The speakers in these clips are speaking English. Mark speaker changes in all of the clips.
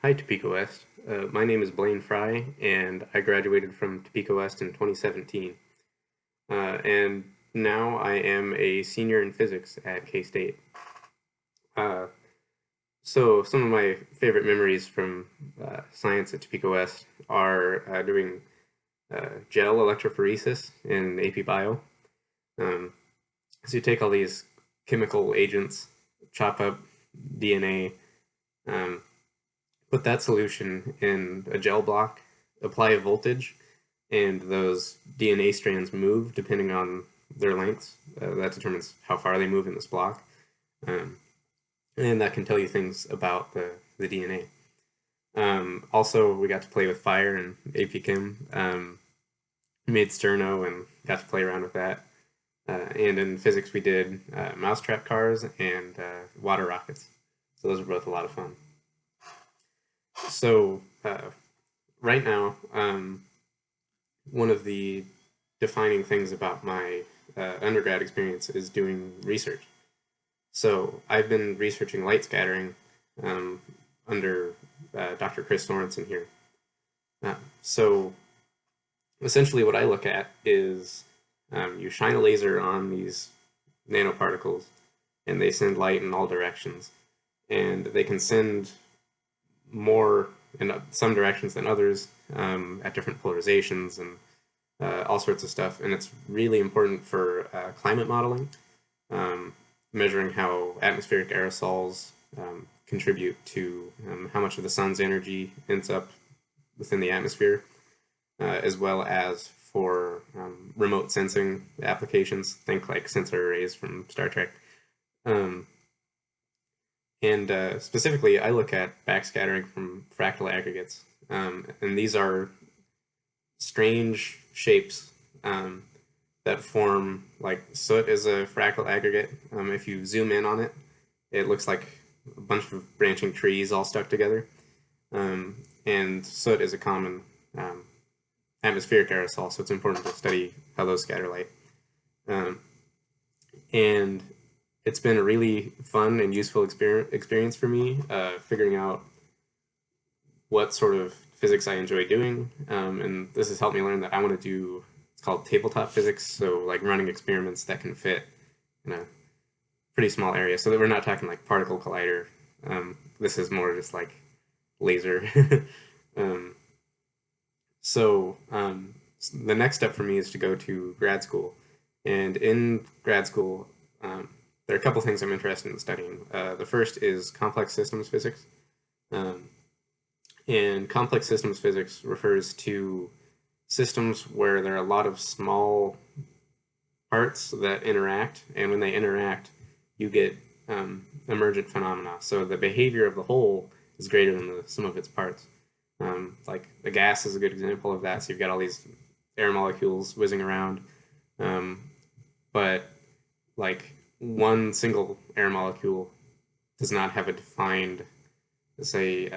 Speaker 1: Hi, Topeka West. My name is Blaine Fry, and I graduated from Topeka West in 2017. And now I am a senior in physics at K-State. Uh, so some of my favorite memories from science at Topeka West are doing gel electrophoresis in AP Bio. Um, so you take all these chemical agents, chop up DNA, um, put that solution in a gel block, apply a voltage, and those DNA strands move depending on their lengths. That determines how far they move in this block. Um, and that can tell you things about the DNA. Also, we got to play with fire in AP Chem. Made sterno and got to play around with that. And in physics, we did mousetrap cars and water rockets. So those were both a lot of fun. So right now, one of the defining things about my undergrad experience is doing research. So I've been researching light scattering um, under Dr. Chris Sorensen here. So essentially what I look at is you shine a laser on these nanoparticles and they send light in all directions. And they can send more in some directions than others at different polarizations and all sorts of stuff. And it's really important for climate modeling, measuring how atmospheric aerosols contribute to how much of the sun's energy ends up within the atmosphere, as well as for remote sensing applications. Think like sensor arrays from Star Trek. And specifically, I look at backscattering from fractal aggregates. And these are strange shapes that form, like soot is a fractal aggregate. If you zoom in on it, it looks like a bunch of branching trees all stuck together. And soot is a common atmospheric aerosol, so it's important to study how those scatter light. And it's been a really fun and useful experience for me, figuring out what sort of physics I enjoy doing. And this has helped me learn that I want to do, it's called tabletop physics, so like running experiments that can fit in a pretty small area, so that we're not talking like particle collider. This is more just like laser. um, so the next step for me is to go to grad school. And in grad school, there are a couple things I'm interested in studying. The first is complex systems physics. And complex systems physics refers to systems where there are a lot of small parts that interact, and when they interact, you get emergent phenomena. So the behavior of the whole is greater than the sum of its parts. Like the gas is a good example of that. So you've got all these air molecules whizzing around, but like one single air molecule does not have a defined, say,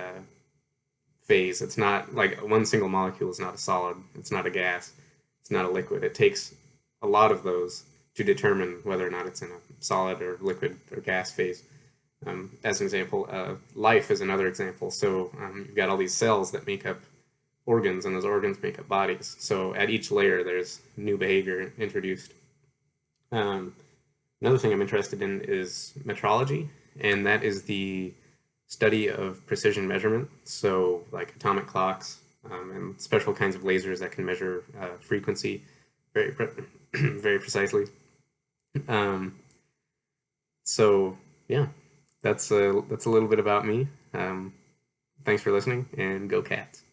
Speaker 1: phase. It's not like one single molecule is not a solid. It's not a gas. It's not a liquid. It takes a lot of those to determine whether or not it's in a solid or liquid or gas phase. As an example, life is another example. So you've got all these cells that make up organs, and those organs make up bodies. So at each layer, there's new behavior introduced. Another thing I'm interested in is metrology, and that is the study of precision measurement. So like atomic clocks and special kinds of lasers that can measure frequency very, very precisely. So yeah, that's a little bit about me. Thanks for listening, and go Cats.